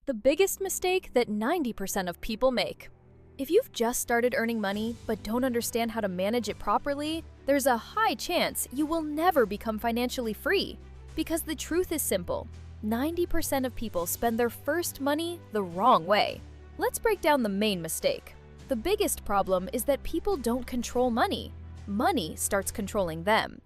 The biggest mistake that 90% of people make. If you've just started earning money but don't understand how to manage it properly, there's a high chance you will never become financially free. Because the truth is simple, 90% of people spend their first money the wrong way. Let's break down the main mistake. The biggest problem is that people don't control money. Money starts controlling them.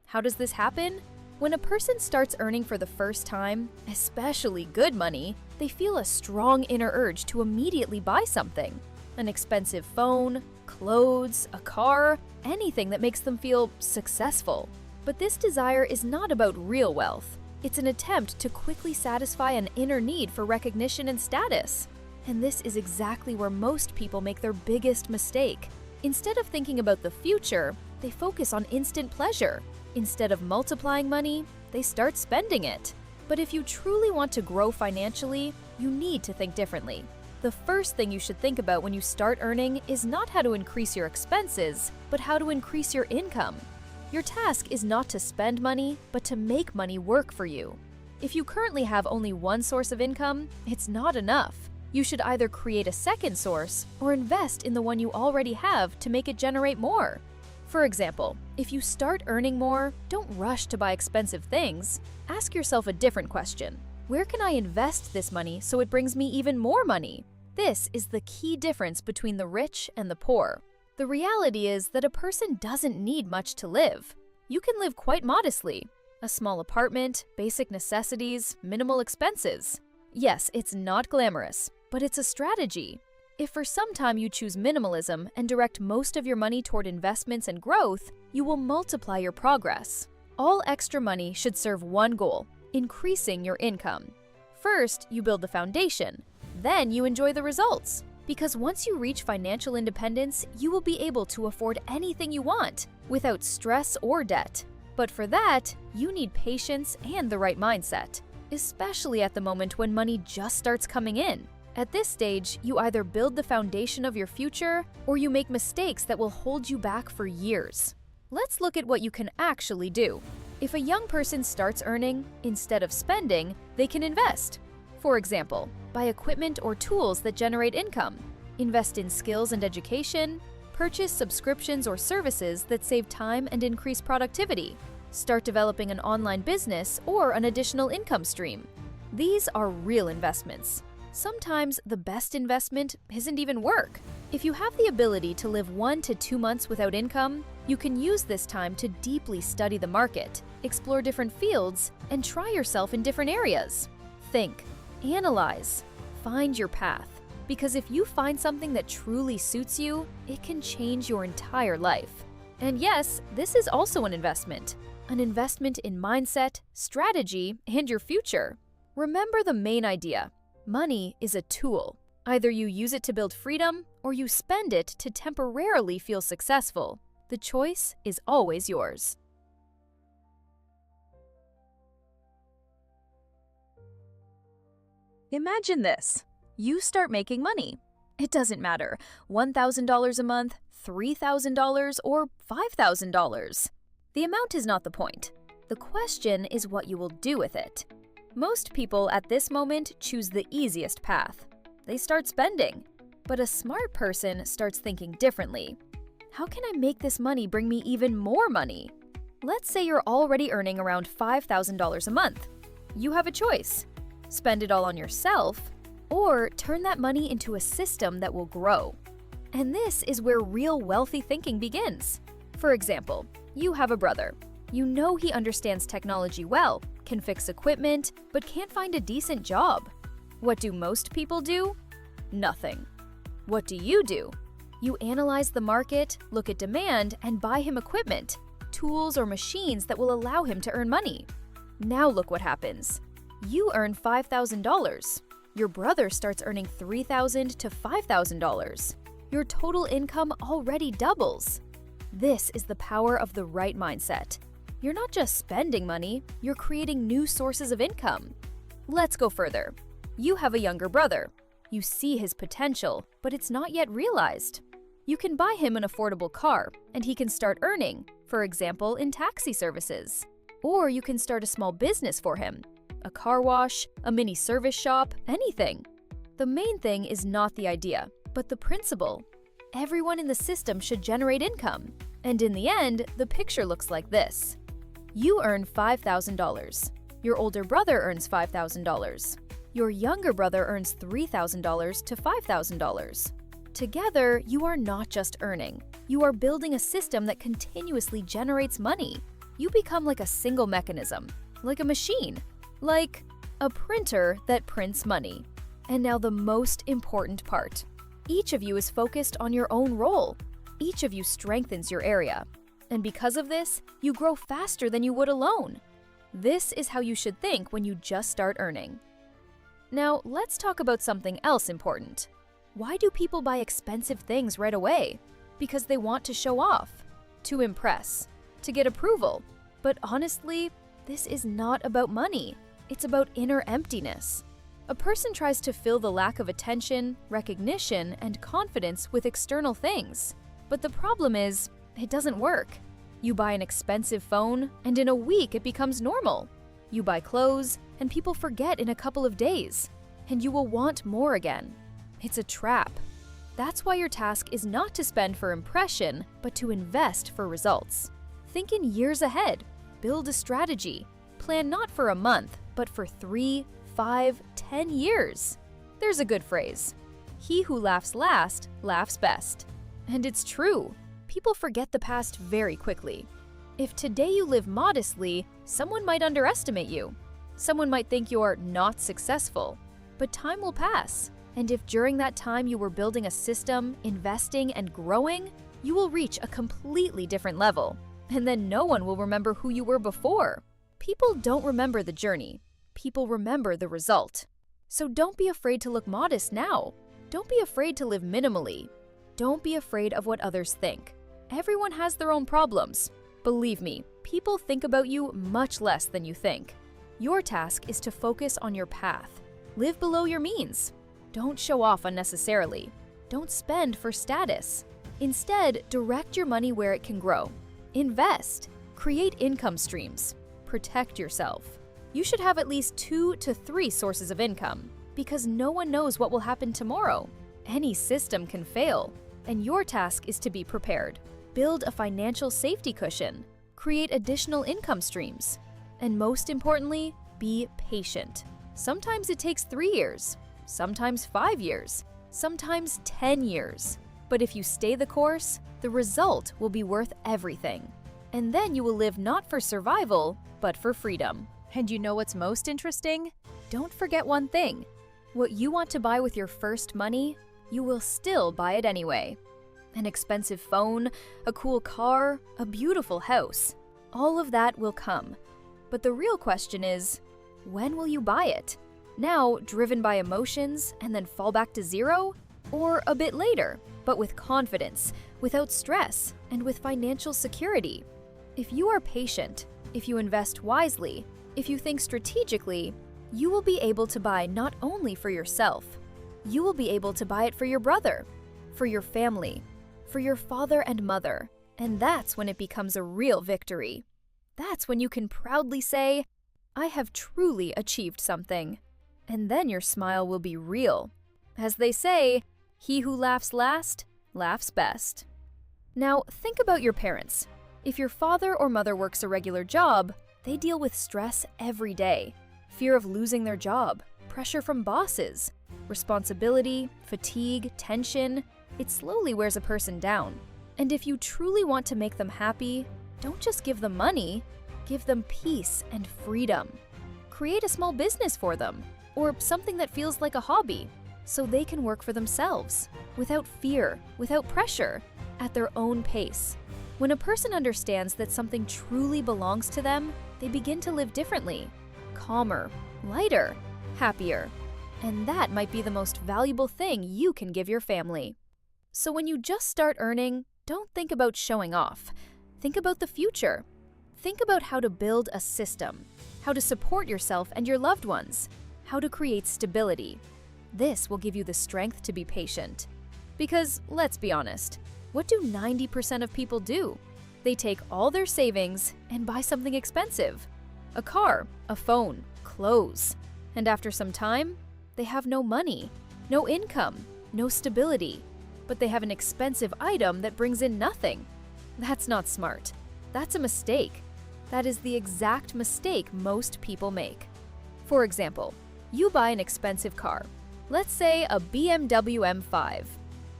How does this happen? When a person starts earning for the first time, especially good money, they feel a strong inner urge to immediately buy something. An expensive phone, clothes, a car, anything that makes them feel successful. But this desire is not about real wealth. It's an attempt to quickly satisfy an inner need for recognition and status. And this is exactly where most people make their biggest mistake. Instead of thinking about the future, they focus on instant pleasure. Instead of multiplying money, they start spending it. But if you truly want to grow financially, you need to think differently. The first thing you should think about when you start earning is not how to increase your expenses, but how to increase your income. Your task is not to spend money, but to make money work for you. If you currently have only one source of income, it's not enough. You should either create a second source or invest in the one you already have to make it generate more. For example, if you start earning more, don't rush to buy expensive things. Ask yourself a different question. Where can I invest this money so it brings me even more money? This is the key difference between the rich and the poor. The reality is that a person doesn't need much to live. You can live quite modestly. A small apartment, basic necessities, minimal expenses. Yes, it's not glamorous, but it's a strategy. If for some time you choose minimalism and direct most of your money toward investments and growth, you will multiply your progress. All extra money should serve one goal: increasing your income. First, you build the foundation. Then you enjoy the results. Because once you reach financial independence, you will be able to afford anything you want without stress or debt. But for that, you need patience and the right mindset, especially at the moment when money just starts coming in. At this stage, you either build the foundation of your future or you make mistakes that will hold you back for years. Let's look at what you can actually do. If a young person starts earning, instead of spending, they can invest. For example, buy equipment or tools that generate income, invest in skills and education, purchase subscriptions or services that save time and increase productivity, start developing an online business or an additional income stream. These are real investments. Sometimes the best investment isn't even work. If you have the ability to live 1 to 2 months without income, you can use this time to deeply study the market, explore different fields, and try yourself in different areas. Think, analyze, find your path. Because if you find something that truly suits you, it can change your entire life. And yes, this is also an investment in mindset, strategy, and your future. Remember the main idea. Money is a tool. Either you use it to build freedom or you spend it to temporarily feel successful. The choice is always yours. Imagine this. You start making money. It doesn't matter, $1,000 a month, $3,000, or $5,000. The amount is not the point. The question is what you will do with it. Most people at this moment choose the easiest path. They start spending. But a smart person starts thinking differently. How can I make this money bring me even more money? Let's say you're already earning around $5,000 a month. You have a choice. Spend it all on yourself, or turn that money into a system that will grow. And this is where real wealthy thinking begins. For example, you have a brother. You know he understands technology well, can fix equipment, but can't find a decent job. What do most people do? Nothing. What do? You analyze the market, look at demand, and buy him equipment, tools or machines that will allow him to earn money. Now look what happens. You earn $5,000. Your brother starts earning $3,000 to $5,000. Your total income already doubles. This is the power of the right mindset. You're not just spending money, you're creating new sources of income. Let's go further. You have a younger brother. You see his potential, but it's not yet realized. You can buy him an affordable car, and he can start earning, for example, in taxi services. Or you can start a small business for him, a car wash, a mini service shop, anything. The main thing is not the idea, but the principle. Everyone in the system should generate income. And in the end, the picture looks like this. You earn $5,000. Your older brother earns $5,000. Your younger brother earns $3,000 to $5,000. Together, you are not just earning. You are building a system that continuously generates money. You become like a single mechanism, like a machine, like a printer that prints money. And now the most important part. Each of you is focused on your own role. Each of you strengthens your area. And because of this, you grow faster than you would alone. This is how you should think when you just start earning. Now, let's talk about something else important. Why do people buy expensive things right away? Because they want to show off, to impress, to get approval. But honestly, this is not about money. It's about inner emptiness. A person tries to fill the lack of attention, recognition, and confidence with external things. But the problem is, it doesn't work. You buy an expensive phone, and in a week it becomes normal. You buy clothes, and people forget in a couple of days. And you will want more again. It's a trap. That's why your task is not to spend for impression, but to invest for results. Think in years ahead. Build a strategy. Plan not for a month, but for 3, 5, 10 years. There's a good phrase. He who laughs last, laughs best. And it's true. People forget the past very quickly. If today you live modestly, someone might underestimate you. Someone might think you're not successful. But time will pass. And if during that time you were building a system, investing, and growing, you will reach a completely different level. And then no one will remember who you were before. People don't remember the journey. People remember the result. So don't be afraid to look modest now. Don't be afraid to live minimally. Don't be afraid of what others think. Everyone has their own problems. Believe me, people think about you much less than you think. Your task is to focus on your path. Live below your means. Don't show off unnecessarily. Don't spend for status. Instead, direct your money where it can grow. Invest. Create income streams. Protect yourself. You should have at least 2 to 3 sources of income, because no one knows what will happen tomorrow. Any system can fail, and your task is to be prepared. Build a financial safety cushion. Create additional income streams. And most importantly, be patient. Sometimes it takes 3 years. Sometimes 5 years, sometimes 10 years. But if you stay the course, the result will be worth everything. And then you will live not for survival, but for freedom. And you know what's most interesting? Don't forget one thing. What you want to buy with your first money, you will still buy it anyway. An expensive phone, a cool car, a beautiful house. All of that will come. But the real question is, when will you buy it? Now, driven by emotions and then fall back to zero? Or a bit later, but with confidence, without stress, and with financial security? If you are patient, if you invest wisely, if you think strategically, you will be able to buy not only for yourself, you will be able to buy it for your brother, for your family, for your father and mother. And that's when it becomes a real victory. That's when you can proudly say, I have truly achieved something. And then your smile will be real. As they say, he who laughs last, laughs best. Now, think about your parents. If your father or mother works a regular job, they deal with stress every day. Fear of losing their job, pressure from bosses, responsibility, fatigue, tension. It slowly wears a person down. And if you truly want to make them happy, don't just give them money, give them peace and freedom. Create a small business for them, or something that feels like a hobby, so they can work for themselves, without fear, without pressure, at their own pace. When a person understands that something truly belongs to them, they begin to live differently, calmer, lighter, happier. And that might be the most valuable thing you can give your family. So when you just start earning, don't think about showing off. Think about the future. Think about how to build a system, how to support yourself and your loved ones, how to create stability. This will give you the strength to be patient. Because, let's be honest, what do 90% of people do? They take all their savings and buy something expensive. A car, a phone, clothes. And after some time, they have no money, no income, no stability, but they have an expensive item that brings in nothing. That's not smart. That's a mistake. That is the exact mistake most people make. For example, you buy an expensive car, let's say a BMW M5,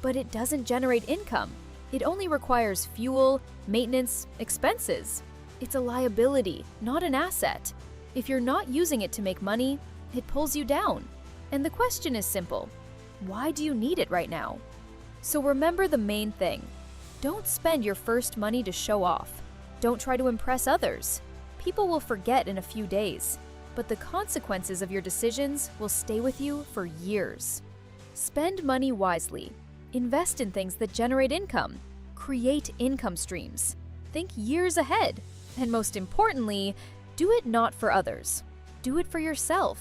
but it doesn't generate income. It only requires fuel, maintenance, expenses. It's a liability, not an asset. If you're not using it to make money, it pulls you down. And the question is simple: why do you need it right now? So remember the main thing. Don't spend your first money to show off. Don't try to impress others. People will forget in a few days, but the consequences of your decisions will stay with you for years. Spend money wisely. Invest in things that generate income. Create income streams. Think years ahead. And most importantly, do it not for others. Do it for yourself,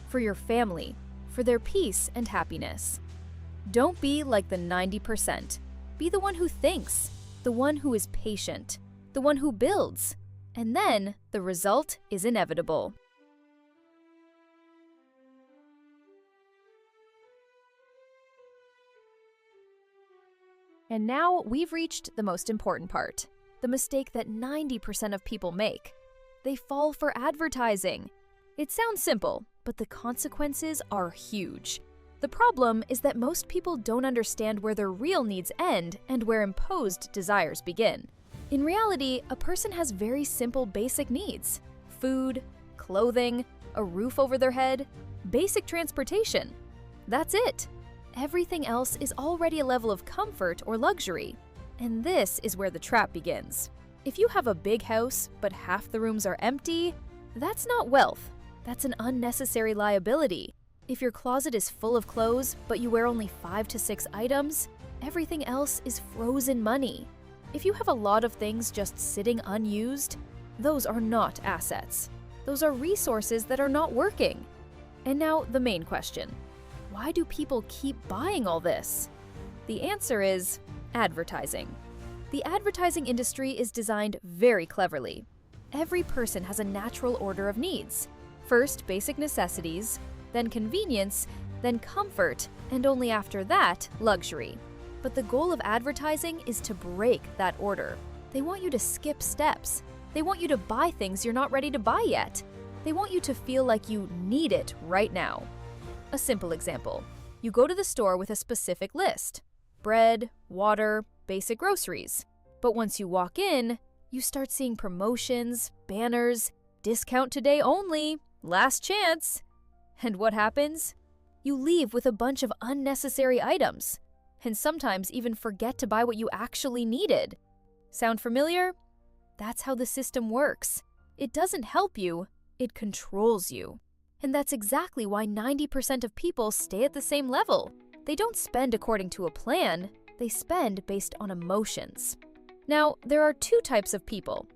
for your family, for their peace and happiness. Don't be like the 90%. Be the one who thinks, the one who is patient, the one who builds, and then the result is inevitable. And now we've reached the most important part, the mistake that 90% of people make. They fall for advertising. It sounds simple, but the consequences are huge. The problem is that most people don't understand where their real needs end and where imposed desires begin. In reality, a person has very simple basic needs: food, clothing, a roof over their head, basic transportation. That's it. Everything else is already a level of comfort or luxury. And this is where the trap begins. If you have a big house, but half the rooms are empty, that's not wealth. That's an unnecessary liability. If your closet is full of clothes, but you wear only 5 to 6 items, everything else is frozen money. If you have a lot of things just sitting unused, those are not assets. Those are resources that are not working. And now the main question. Why do people keep buying all this? The answer is advertising. The advertising industry is designed very cleverly. Every person has a natural order of needs. First, basic necessities, then convenience, then comfort, and only after that, luxury. But the goal of advertising is to break that order. They want you to skip steps. They want you to buy things you're not ready to buy yet. They want you to feel like you need it right now. A simple example. You go to the store with a specific list: bread, water, basic groceries. But once you walk in, you start seeing promotions, banners, discount today only, last chance. And what happens? You leave with a bunch of unnecessary items, and sometimes even forget to buy what you actually needed. Sound familiar? That's how the system works. It doesn't help you, it controls you. And that's exactly why 90% of people stay at the same level. They don't spend according to a plan, they spend based on emotions. Now, there are 2 types of people.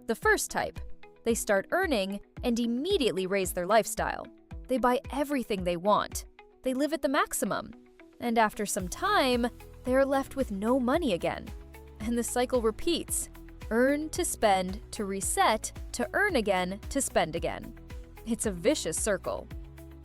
The first type, they start earning and immediately raise their lifestyle. They buy everything they want. They live at the maximum. And after some time, they are left with no money again. And the cycle repeats. Earn to spend to reset to earn again to spend again. It's a vicious circle.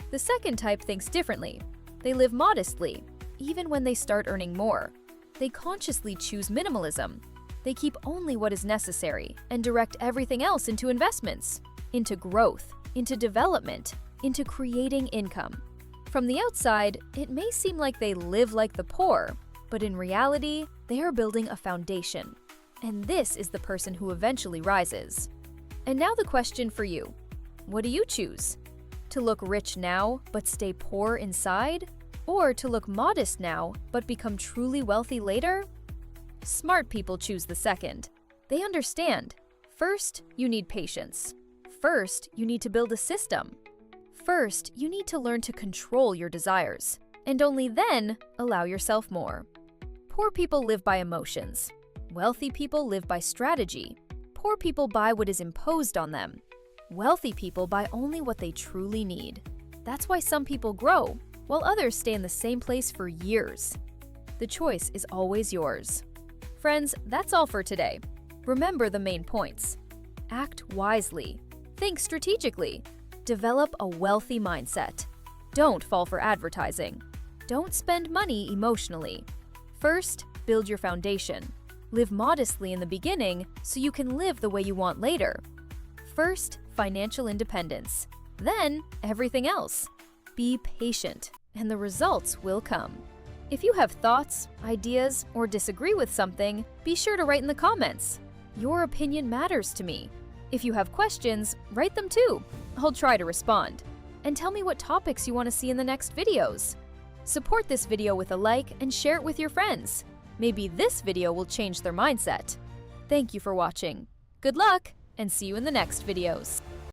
The second type thinks differently. They live modestly, even when they start earning more. They consciously choose minimalism. They keep only what is necessary and direct everything else into investments, into growth, into development, into creating income. From the outside, it may seem like they live like the poor, but in reality, they are building a foundation. And this is the person who eventually rises. And now the question for you. What do you choose? To look rich now, but stay poor inside? Or to look modest now, but become truly wealthy later? Smart people choose the second. They understand. First, you need patience. First, you need to build a system. First, you need to learn to control your desires. And only then, allow yourself more. Poor people live by emotions. Wealthy people live by strategy. Poor people buy what is imposed on them. Wealthy people buy only what they truly need. That's why some people grow, while others stay in the same place for years. The choice is always yours. Friends, that's all for today. Remember the main points. Act wisely. Think strategically. Develop a wealthy mindset. Don't fall for advertising. Don't spend money emotionally. First, build your foundation. Live modestly in the beginning so you can live the way you want later. First, financial independence. Then, everything else. Be patient, and the results will come. If you have thoughts, ideas, or disagree with something, be sure to write in the comments. Your opinion matters to me. If you have questions, write them too. I'll try to respond. And tell me what topics you want to see in the next videos. Support this video with a like and share it with your friends. Maybe this video will change their mindset. Thank you for watching. Good luck, and see you in the next videos.